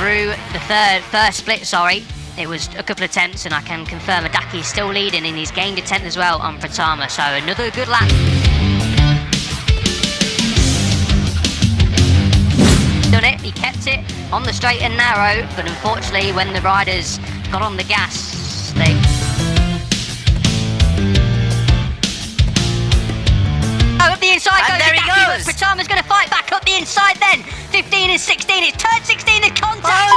through the first split, it was a couple of tenths, and I can confirm Adaki is still leading, and he's gained a tenth as well on Pratama, so another good lap. Done it, he kept it on the straight and narrow, but unfortunately when the riders got on the gas, they... Up the inside and goes there he Adaki, goes. but Pratama's going to fight back up the inside then. 15 and 16, it's turn 16 in contact.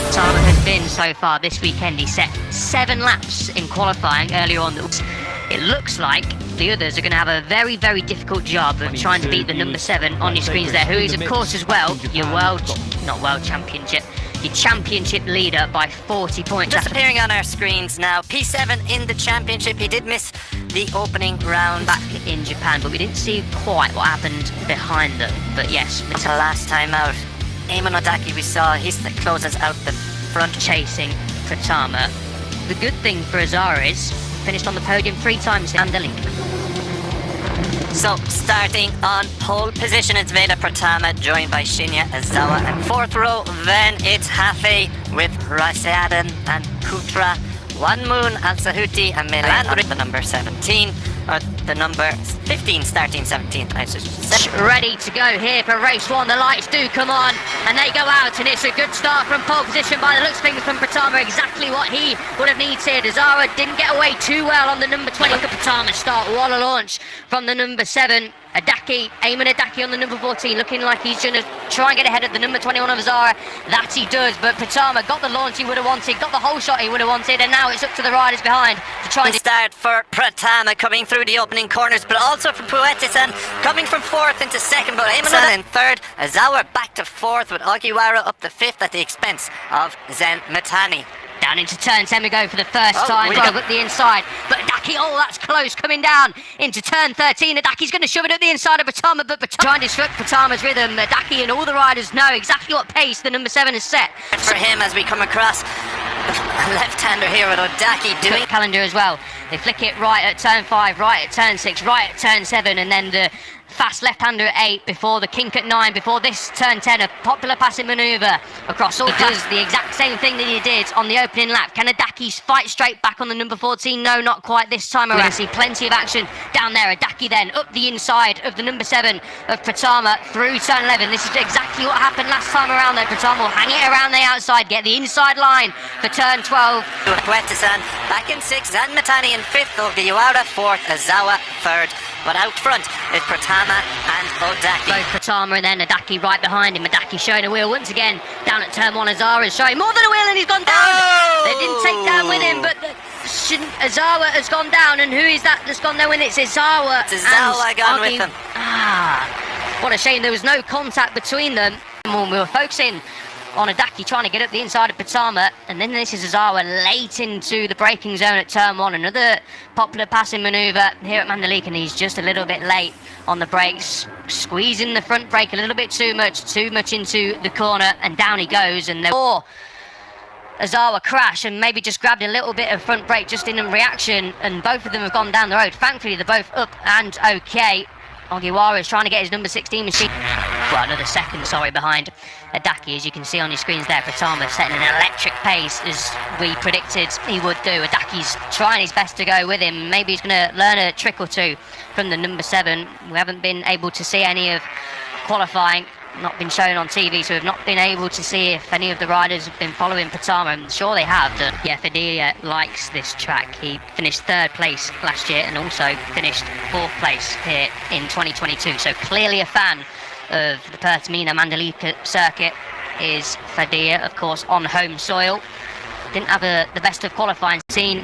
Pratama has been so far this weekend, he set 7 laps in qualifying earlier on. It looks like the others are going to have a very, very difficult job of trying to beat the number 7 on your screens there, who is of course as well your your championship leader by 40 points. Just appearing on our screens now, P7 in the championship. He did miss the opening round back in Japan, but we didn't see quite what happened behind them. But yes, it's the last time out. Eamon Odaki, we saw, he's the closes out the front, chasing Pratama. The good thing for Azara is finished on the podium 3 times in the link. So, starting on pole position, it's Veda Pratama, joined by Shinya Azawa. And 4th row, then it's Hafe with Raseadan and Kutra. One Moon, Al-Sahuti, and Milan on the number 17. Or the number 15, starting 17th, I should say. Ready to go here for race 1. The lights do come on, and they go out, and it's a good start from pole position by the looks of things from Pratama. Exactly what he would have needed. Azara didn't get away too well on the number 20. Look at Pratama start. What a launch from the number 7. Adaki, Eamon Adaki on the number 14, looking like he's going to try and get ahead of the number 21 of Azara. That he does, but Pratama got the launch he would have wanted, got the whole shot he would have wanted, and now it's up to the riders behind to try and start for Pratama coming through the opening corners, but also for Puetisan coming from 4th into 2nd, but Eamon in 3rd. Azawa back to 4th with Ogiwara up to 5th at the expense of Zen Mitani. Down into turn 10 we go for the first time. Up the inside, but Adaki, that's close, coming down into turn 13. Adaki's going to shove it up the inside of Pratama, but trying to disrupt Pratama's rhythm. Adaki and all the riders know exactly what pace the number 7 has set. For him, as we come across a left-hander here with Adaki doing calendar as well. They flick it right at turn 5, right at turn 6, right at turn 7, and then the fast left-hander at 8 before the kink at 9, before this turn 10, a popular passing manoeuvre across all. He does the exact same thing that he did on the opening lap. Can Adaki fight straight back on the number 14? No, not quite this time around. We see plenty of action down there. Adaki then up the inside of the number 7 of Pratama through turn 11. This is exactly what happened last time around though. Pratama will hang it around the outside, get the inside line for turn 12. Puetisan back in 6th, Zen Mitani in 5th, Ogiwara 4th, Azawa 3rd. But out front is Pratama and Odaki. Both Pratama and then Adaki right behind him. Adaki showing a wheel once again down at turn 1. Azara is showing more than a wheel and he's gone down. They didn't take down with him, but Azawa has gone down. And who is that that's gone there with it? It's Azawa. It's Azawa gone with him. What a shame there was no contact between them. When we were focusing on Adaki trying to get up the inside of Pratama, and then this is Azawa late into the braking zone at turn 1. Another popular passing manoeuvre here at Mandalika, and he's just a little bit late on the brakes, squeezing the front brake a little bit too much into the corner, and down he goes. And or Azawa crash and maybe just grabbed a little bit of front brake just in reaction, and both of them have gone down the road. Thankfully they're both up and okay. Ogiwara is trying to get his number 16 machine. Well, another second, behind Adaki, as you can see on your screens there. Pratama setting an electric pace as we predicted he would do. Adaki's trying his best to go with him. Maybe he's going to learn a trick or two from the number 7. We haven't been able to see any of qualifying, not been shown on TV, so we've not been able to see if any of the riders have been following Pratama. I'm sure they have. Yeah, Fedea likes this track. He finished 3rd place last year and also finished 4th place here in 2022. So clearly a fan of the Pertamina Mandalika circuit is Fedea, of course, on home soil. Didn't have the best of qualifying. Seen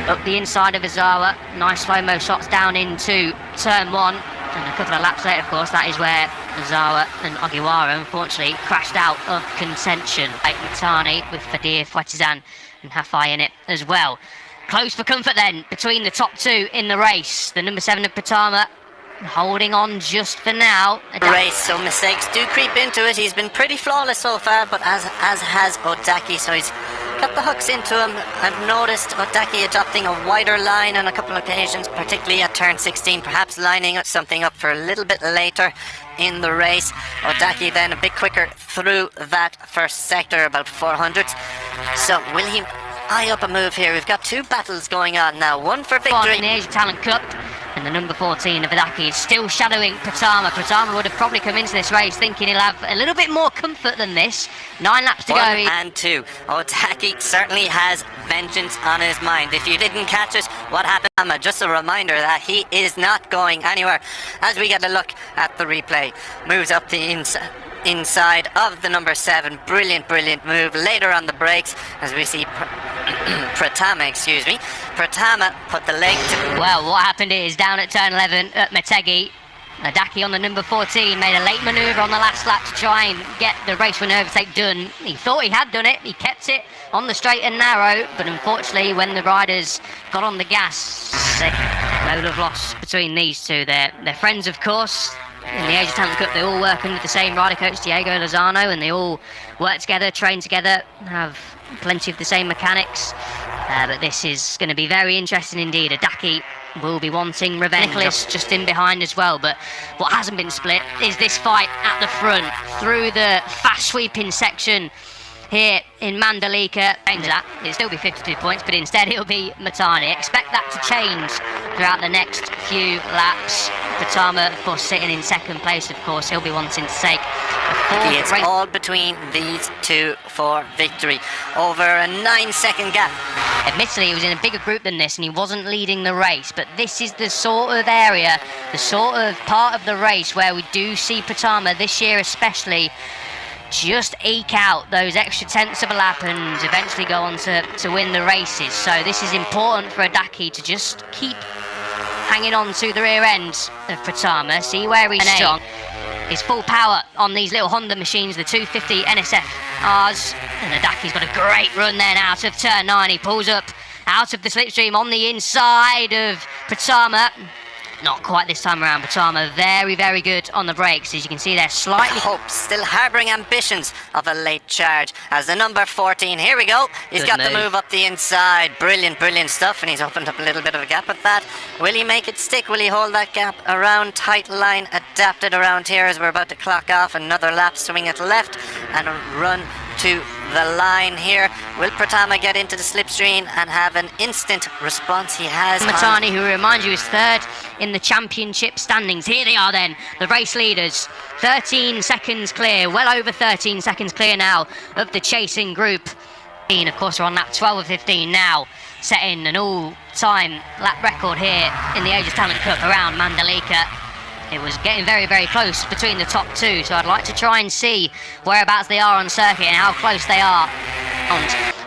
up the inside of Azawa. Nice slow-mo shots down into turn 1. And a couple of laps later, of course, that is where Azawa and Ogiwara, unfortunately, crashed out of contention. Mitani with Fedea, Fuetizan and Hafai in it as well. Close for comfort then between the top 2 in the race. The number 7 of Pratama holding on just for now. Race, so mistakes do creep into it. He's been pretty flawless so far, but as has Odaki, so he's got the hooks into him. I've noticed Odaki adopting a wider line on a couple of occasions, particularly at turn 16, perhaps lining something up for a little bit later in the race. Odaki then a bit quicker through that first sector, about 400s. So will he eye up a move here? We've got two battles going on now, one for victory in the Asia Talent Cup, and the number 14 of Odaki is still shadowing Pratama. Pratama would have probably come into this race thinking he'll have a little bit more comfort than this. 9 laps to go. 1 and 2. Odaki certainly has vengeance on his mind. If you didn't catch it, what happened? Just a reminder that he is not going anywhere. As we get a look at the replay, moves up the inside of the number 7. Brilliant move later on the brakes as we see Pratama, Pratama put the leg to... Well, what happened is down at turn 11 at Motegi, Odaki on the number 14 made a late manoeuvre on the last lap to try and get the race win overtake done. He thought he had done it, he kept it on the straight and narrow, but unfortunately when the riders got on the gas, load of loss between these two. They're friends, of course. In the Asia Talent Cup, they all work under the same rider coach, Diego Lozano, and they all work together, train together, have plenty of the same mechanics. But this is going to be very interesting indeed. Odaki will be wanting revenge. Nicholas just in behind as well, but what hasn't been split is this fight at the front through the fast sweeping section here in Mandalika. It'll still be 52 points, but instead it'll be Matani. Expect that to change throughout the next few laps. Pratama, of course, sitting in second place, of course, he'll be wanting to take a fourth. It's all between these two for victory. Over a 9-second gap. Admittedly, he was in a bigger group than this and he wasn't leading the race, but this is the sort of area, the sort of part of the race where we do see Pratama, this year especially, just eke out those extra tenths of a lap and eventually go on to win the races. So this is important for Odaki to just keep hanging on to the rear end of Pratama, see where he's strong. His full power on these little Honda machines, the 250 NSF-Rs, and Odaki's got a great run then out of turn 9. He pulls up out of the slipstream on the inside of Pratama. Not quite this time around. Pratama very good on the brakes. As you can see, they're slightly... Hope still harbouring ambitions of a late charge as the number 14. Here we go. He's got the move up the inside. Brilliant stuff, and he's opened up a little bit of a gap with that. Will he make it stick? Will he hold that gap around? Tight line adapted around here as we're about to clock off. Another lap, swing it left and a run to the line here. Will Pratama get into the slipstream and have an instant response? He has. Matani, who remind you is third in the championship standings. Here they are then, the race leaders. 13 seconds clear, well over 13 seconds clear now of the chasing group. Of course, we're on lap 12 of 15 now, setting an all-time lap record here in the Asia Talent Cup around Mandalika. It was getting very close between the top two, so I'd like to try and see whereabouts they are on circuit and how close they are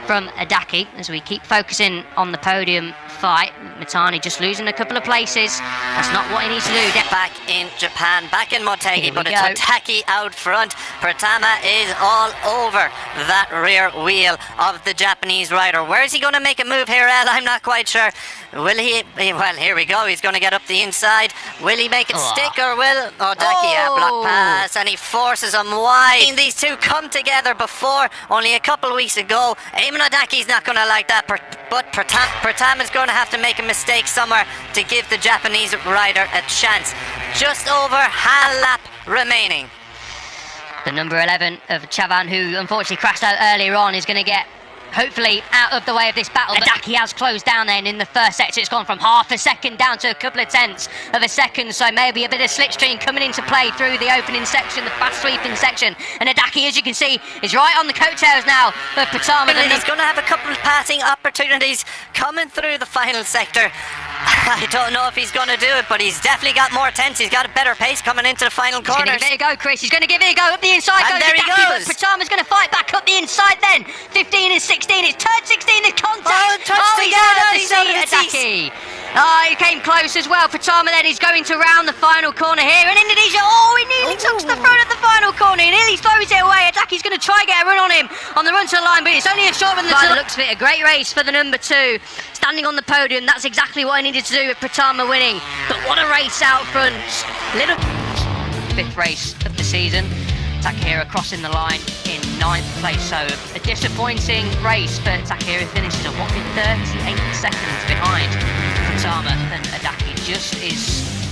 from Odaki as we keep focusing on the podium fight. Matani just losing a couple of places. That's not what he needs to do. Back in Japan, back in Motegi, but it's Odaki out front. Pratama is all over that rear wheel of the Japanese rider. Where is he going to make a move here, Ed? I'm not quite sure. Will he? Well, here we go. He's going to get up the inside. Will he make it stick or will Odaki block pass? And he forces him wide. These two come together before only a couple of weeks ago. Eamon Odaki's not going to like that, but Pratama's going to have to make a mistake somewhere to give the Japanese rider a chance. Just over half lap remaining. The number 11 of Chavan, who unfortunately crashed out earlier on, is going to get hopefully out of the way of this battle. Odaki has closed down then in the first sector. It's gone from half a second down to a couple of tenths of a second, so maybe a bit of slipstream coming into play through the opening section, the fast sweeping section. And Odaki, as you can see, is right on the coattails now of Pratama. And he's going to have a couple of passing opportunities coming through the final sector. I don't know if he's going to do it, but he's definitely got more tense. He's got a better pace coming into the final corners. He's going to give it a go, Chris. He's going to give it a go up the inside. And there he goes. But Pratama's going to fight back up the inside then. 15 and 16. It's turn 16. The contact. He's out of the seat, Odaki. He came close as well. Pratama then is going to round the final corner here. And Indonesia, he nearly touched the front of the final corner. He nearly throws it away. Odaki's going to try and get a run on him on the run to the line, but it's only a short run. By the looks of it, a great race for the number 2. Standing on the podium, that's exactly what I needed to do with Pratama winning. But what a race out front. Little 5th race of the season. Takahiro crossing the line in 9th place, so a disappointing race, but Takahiro finishes a whopping 38 seconds behind Pratama, and Adaki just is